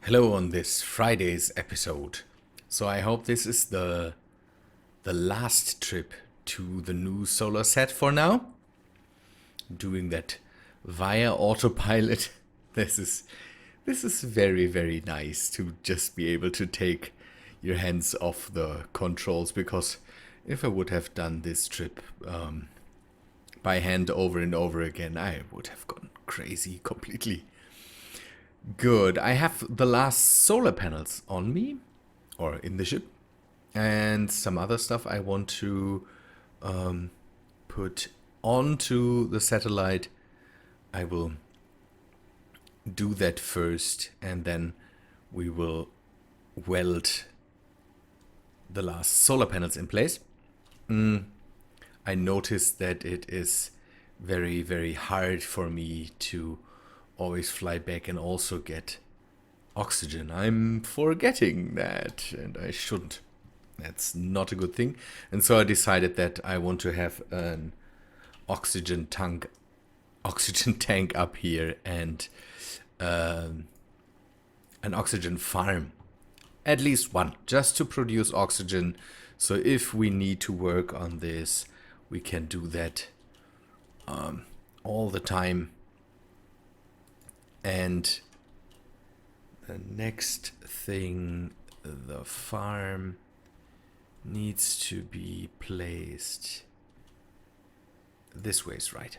Hello on this Friday's episode. So I hope this is the last trip to the new solar set for now. I'm doing that via autopilot. This is very nice to just be able to take your hands off the controls, because if I would have done this trip by hand over and over again, I would have gone crazy completely. Good. I have the last solar panels on me, or in the ship, and some other stuff I want to put onto the satellite. I will do that first, and then we will weld the last solar panels in place. I noticed that it is very hard for me to always fly back and also get oxygen. I'm forgetting that, and I shouldn't. That's not a good thing. And so I decided that I want to have an oxygen tank up here, and an oxygen farm. At least one, just to produce oxygen. So if we need to work on this, we can do that all the time. And the next thing, the farm needs to be placed this way, is right.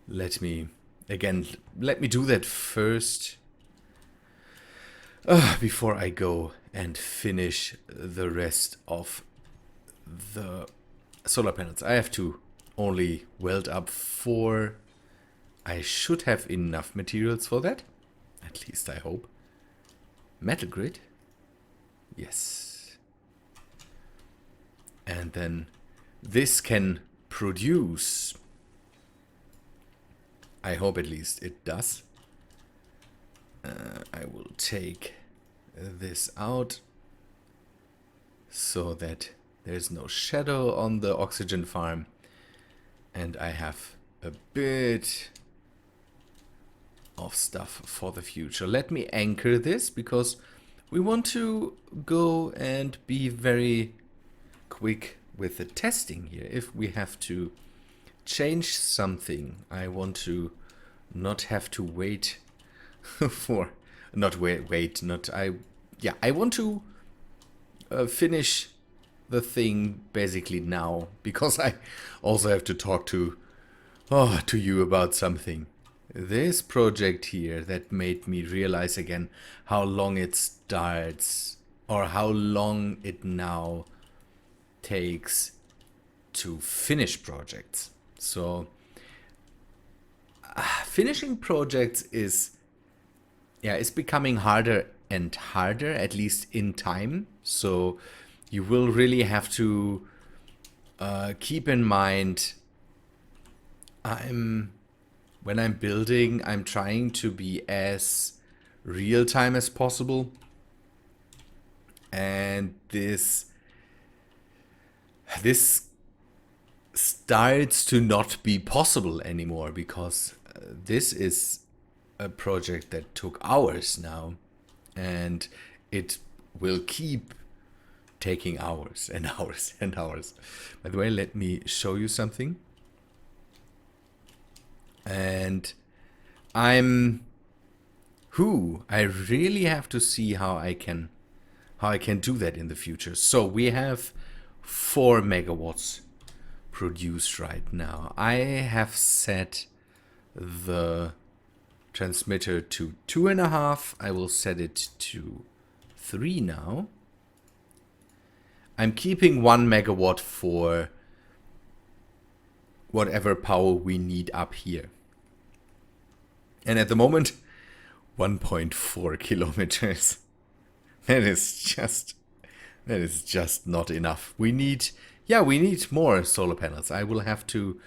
Let me do that first before I go and finish the rest of the solar panels. I have to only weld up 4. I should have enough materials for that. At least I hope. Metal grid. Yes. And then this can produce. I hope at least it does. I will take this out so that there's no shadow on the oxygen farm. And I have a bit of stuff for the future. Let me anchor this, because we want to go and be very quick with the testing here. If we have to change something, I want to not have to wait for I want to finish the thing basically now, because I also have to talk to you about something. This project here that made me realize again how long it starts, or how long it now takes to finish projects. So finishing projects is becoming harder and harder, at least in time. So you will really have to keep in mind, when I'm building, I'm trying to be as real time as possible. And this starts to not be possible anymore, because this is a project that took hours now, and it will keep taking hours and hours and hours. By the way, let me show you something. And I really have to see how I can do that in the future. So we have 4 megawatts produced right now. I have set the transmitter to 2.5. I will set it to 3 now. I'm keeping 1 megawatt for whatever power we need up here. And at the moment, 1.4 kilometers. That is just not enough. We need more solar panels. I will have to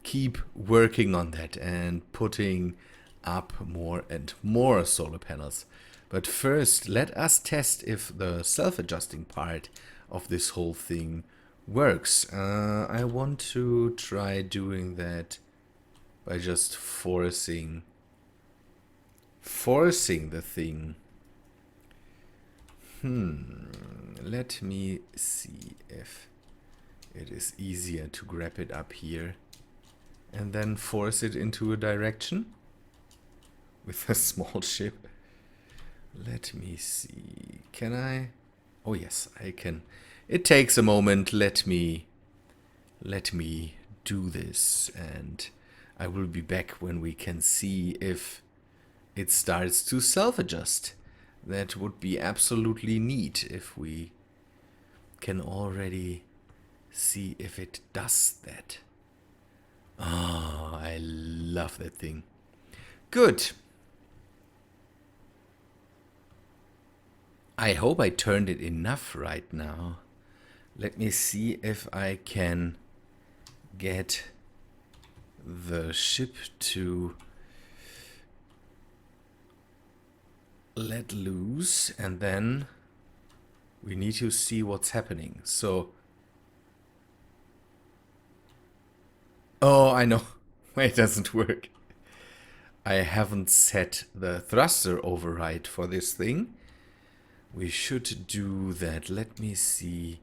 keep working on that and putting up more and more solar panels. But first, let us test if the self-adjusting part of this whole thing works. I want to try doing that by just forcing forcing the thing. Let me see if it is easier to grab it up here and then force it into a direction with a small ship. Let me see. Can I? Oh yes, I can. It takes a moment. Let me do this, and I will be back when we can see if it starts to self-adjust. That would be absolutely neat if we can already see if it does that. Oh, I love that thing. Good. I hope I turned it enough right now. Let me see if I can get the ship to let loose, and then we need to see what's happening. So, oh, I know. It doesn't work. I haven't set the thruster override for this thing. We should do that. Let me see.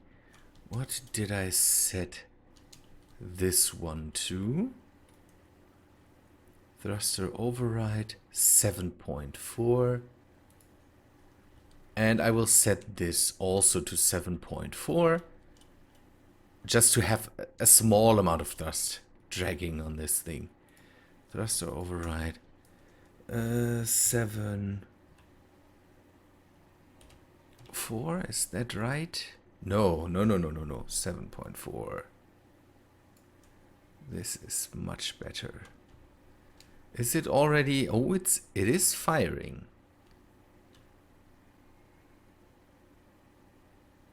What did I set this one to? Thruster override 7.4. And I will set this also to 7.4. Just to have a small amount of thrust dragging on this thing. Thruster override 7.4. Is that right? No. 7.4. This is much better. Is it already? Oh, it is firing.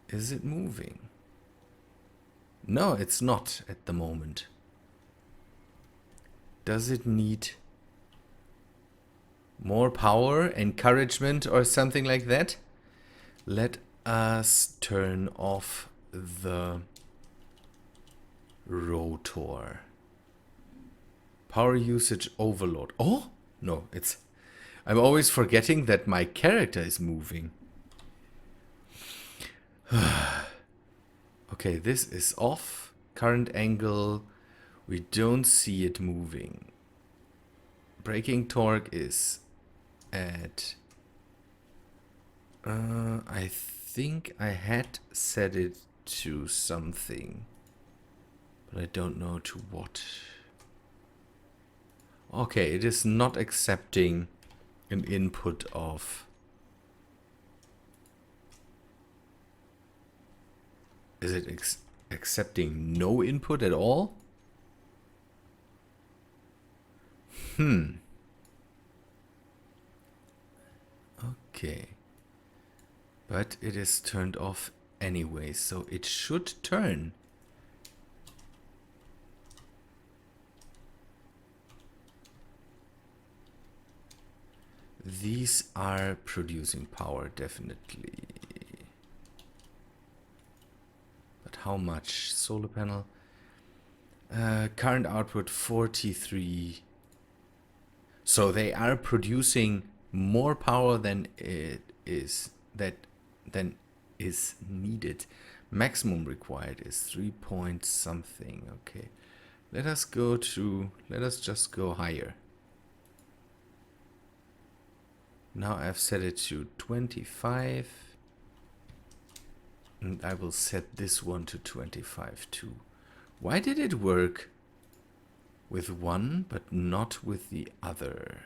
Is it moving? No, it's not at the moment. Does it need more power, encouragement, or something like that? Let us turn off the rotor. Power usage overload. Oh, no, it's... I'm always forgetting that my character is moving. Okay, this is off. Current angle. We don't see it moving. Braking torque is at... I think I had set it to something. But I don't know to what. Okay, it is not accepting an input of... Is it accepting no input at all? Okay. But it is turned off anyway, so it should turn. These are producing power, definitely. But how much? Solar panel. Current output 43. So they are producing more power than it is than is needed. Maximum required is 3 point something. Okay. Let us just go higher. Now I've set it to 25. And I will set this one to 25 too. Why did it work with one but not with the other?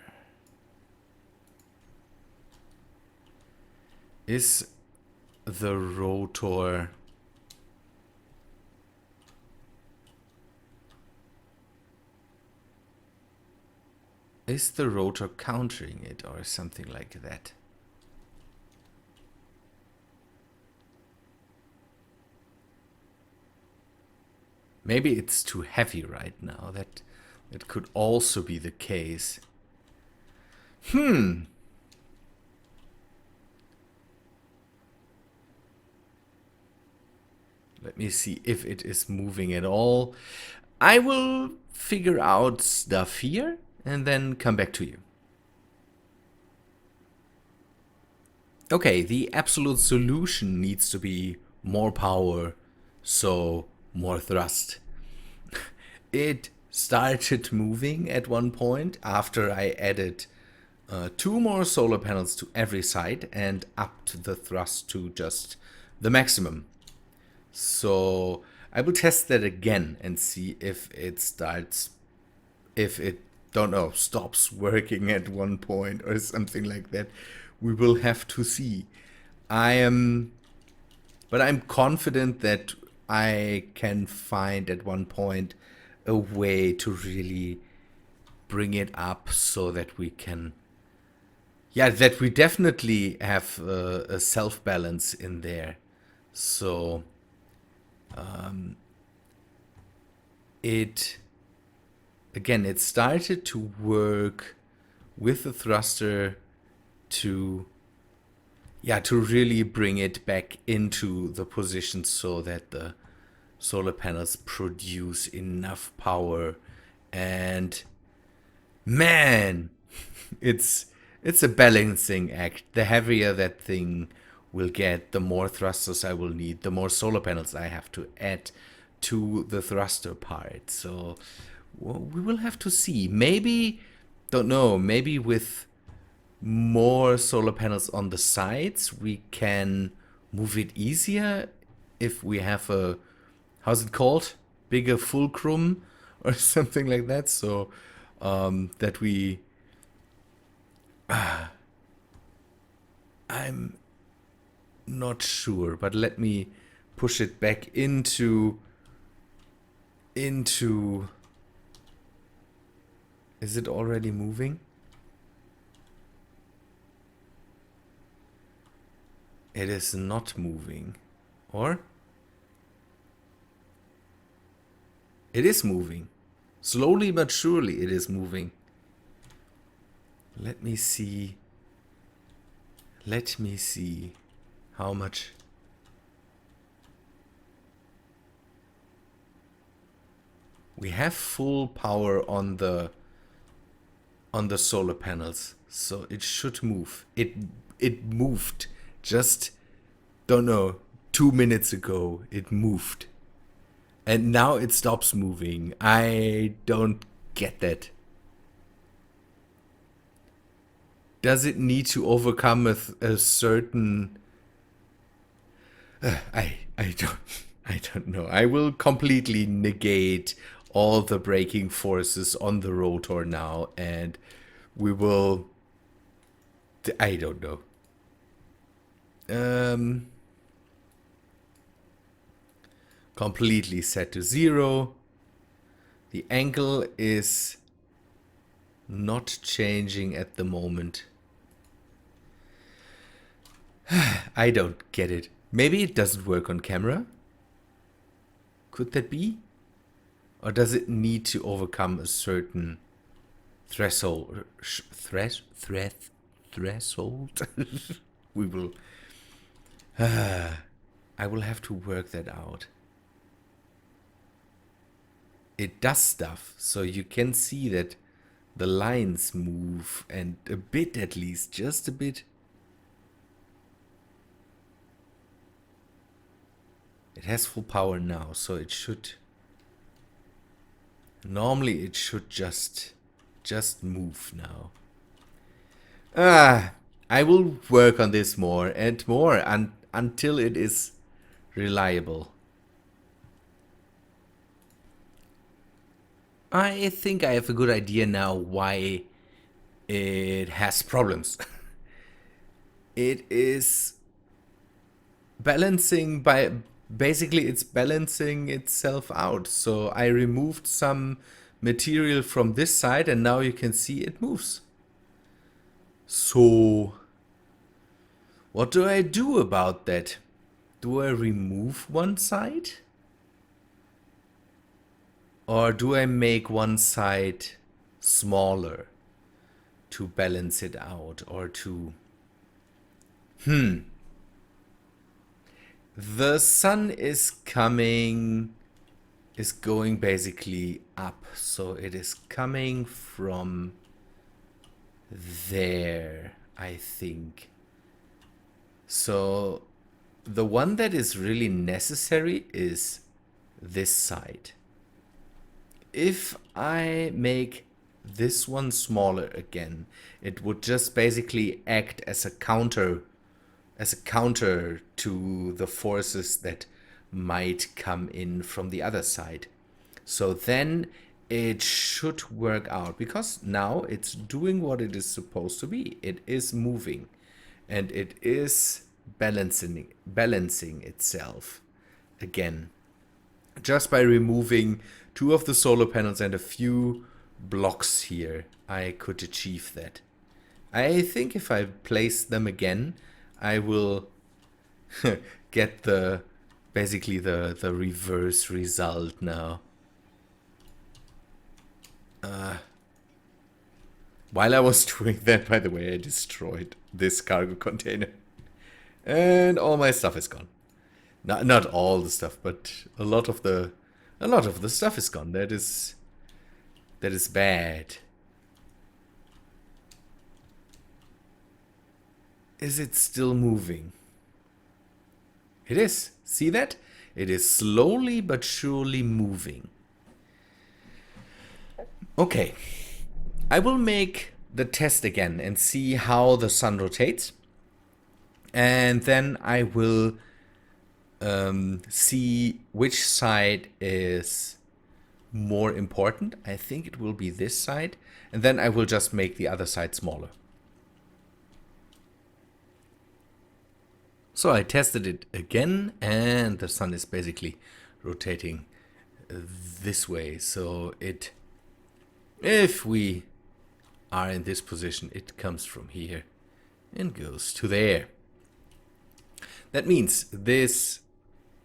Is the rotor... Is the rotor countering it or something like that? Maybe it's too heavy right now. That could also be the case. Let me see if it is moving at all. I will figure out stuff here and then come back to you. Okay, the absolute solution needs to be more power, so more thrust. It started moving at one point after I added 2 more solar panels to every side and upped the thrust to just the maximum. So I will test that again and see if it starts, if it, don't know, stops working at one point or something like that. We will have to see. But I'm confident that I can find at one point a way to really bring it up so that we can, yeah, that we definitely have a self-balance in there. So it, again, it started to work with the thruster to, yeah, to really bring it back into the position so that the solar panels produce enough power. And man, it's a balancing act. The heavier that thing will get, the more thrusters I will need, the more solar panels I have to add to the thruster part. So we will have to see. Maybe, don't know, maybe with more solar panels on the sides we can move it easier if we have a, how's it called, bigger fulcrum or something like that, so that we I'm not sure, but let me push it back into is it already moving? It is not moving. Or? It is moving. Slowly but surely it is moving. Let me see. Let me see how much. We have full power on the solar panels, so it should move. It moved just, don't know, 2 minutes ago. It moved. And now it stops moving. I don't get that. Does it need to overcome a certain... I don't know. I will completely negate all the braking forces on the rotor now, and we will... I don't know. Completely set to 0. The angle is not changing at the moment. I don't get it. Maybe it doesn't work on camera? Could that be? Or does it need to overcome a certain threshold? Threshold? We will... I will have to work that out. It does stuff, so you can see that the lines move, and a bit at least, just a bit. It has full power now, so it should... Normally it should just move now. I will work on this more and more until it is reliable. I think I have a good idea now why it has problems. It is balancing by... Basically, it's balancing itself out. So I removed some material from this side, and now you can see it moves. So what do I do about that? Do I remove one side? Or do I make one side smaller to balance it out, or to... The sun is going basically up, so it is coming from there, I think. So the one that is really necessary is this side. If I make this one smaller again, it would just basically act as a counter to the forces that might come in from the other side. So then it should work out, because now it's doing what it is supposed to be. It is moving and it is balancing itself again, just by removing 2 of the solar panels and a few blocks here. I could achieve that. I think if I place them again, I will get basically the reverse result now. While I was doing that, by the way, I destroyed this cargo container. And all my stuff is gone. Not all the stuff, but a lot of the stuff is gone. That is bad. Is it still moving? It is. See that? It is slowly but surely moving. Okay. I will make the test again and see how the sun rotates. And then I will see which side is more important. I think it will be this side. And then I will just make the other side smaller. So I tested it again, and the sun is basically rotating this way. So if we are in this position, it comes from here and goes to there. That means this,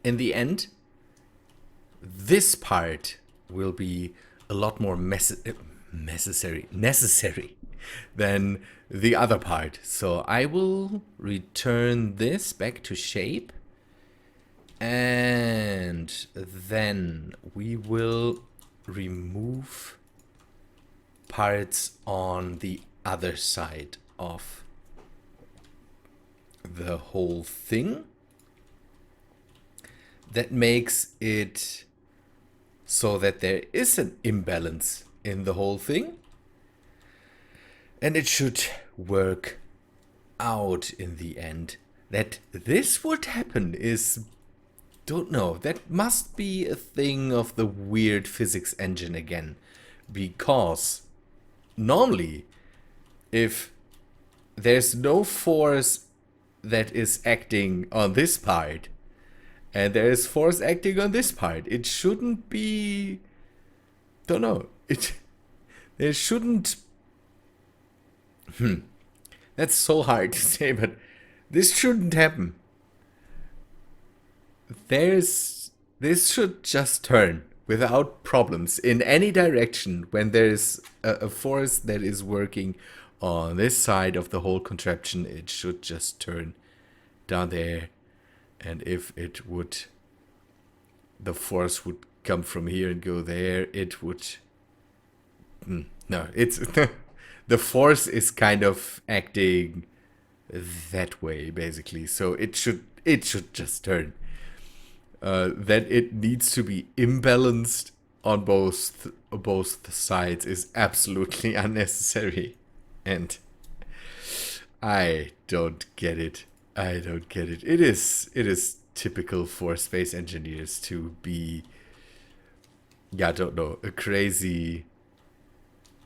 in the end, this part will be a lot more necessary than the other part. So I will return this back to shape, and then we will remove parts on the other side of the whole thing. That makes it so that there is an imbalance in the whole thing. And it should work out in the end. That this would happen is, don't know, that must be a thing of the weird physics engine again. Because normally, if there's no force that is acting on this part, and there is force acting on this part, it shouldn't be, don't know, there shouldn't, that's so hard to say, but this shouldn't happen. This should just turn without problems in any direction when there's a force that is working on this side of the whole contraption. It should just turn down there. And if it would, the force would come from here and go there, it would, no, it's, the force is kind of acting that way, basically. So it should just turn. That it needs to be imbalanced on both sides is absolutely unnecessary. And I don't get it. I don't get it. It is typical for space engineers to be, yeah, I don't know, a crazy,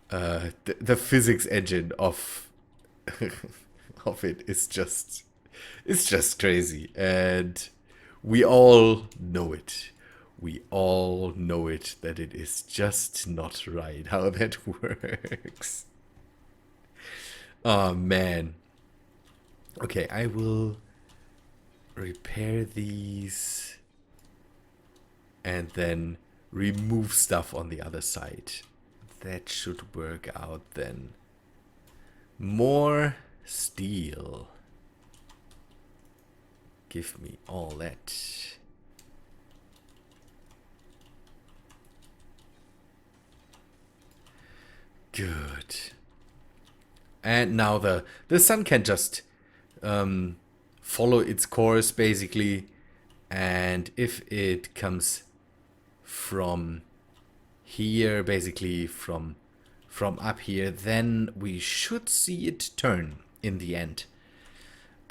the physics engine of of it is just, it's just crazy, and we all know it. We all know it, that it is just not right how that works. Oh man. Okay, I will repair these and then remove stuff on the other side. That should work out then. More steel. Give me all that. Good. And now the sun can just follow its course basically, and if it comes from here, basically from up here, then we should see it turn in the end.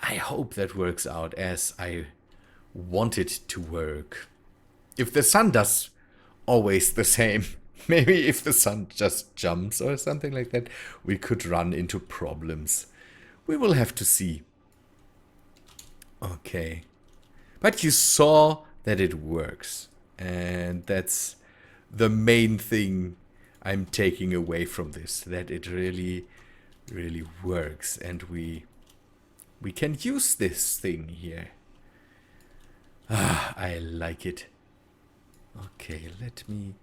I hope that works out as I want it to work. If the sun does always the same, maybe if the sun just jumps or something like that, we could run into problems. We will have to see. Okay. But you saw that it works. And that's the main thing I'm taking away from this. That it really, really works. And we can use this thing here. Ah, I like it. Okay, let me...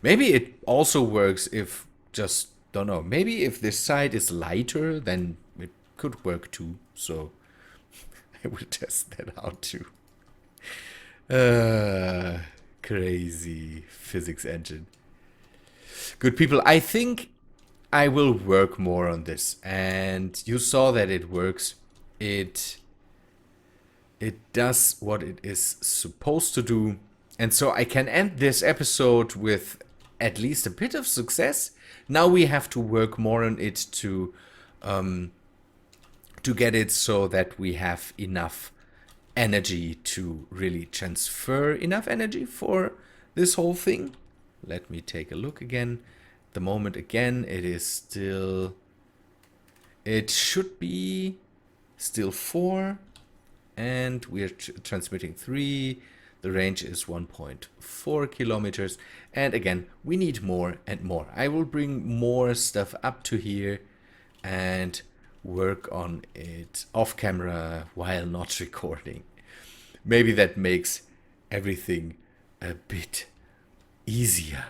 Maybe it also works if just... Don't know. Maybe if this side is lighter, then it could work too. So I will test that out too. Crazy physics engine. Good people, I think I will work more on this. And you saw that it works. It does what it is supposed to do. And so I can end this episode with at least a bit of success. Now we have to work more on it to get it so that we have enough energy to really transfer enough energy for this whole thing. Let me take a look again. At the moment again, it is still... It should be still 4. And we're transmitting 3. The range is 1.4 kilometers. And again, we need more and more. I will bring more stuff up to here and work on it off camera while not recording. Maybe that makes everything a bit easier.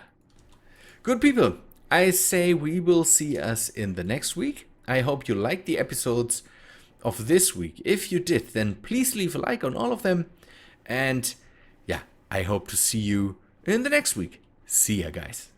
Good people, I say we will see us in the next week. I hope you liked the episodes of this week. If you did, then please leave a like on all of them. And yeah, I hope to see you in the next week. See ya, guys.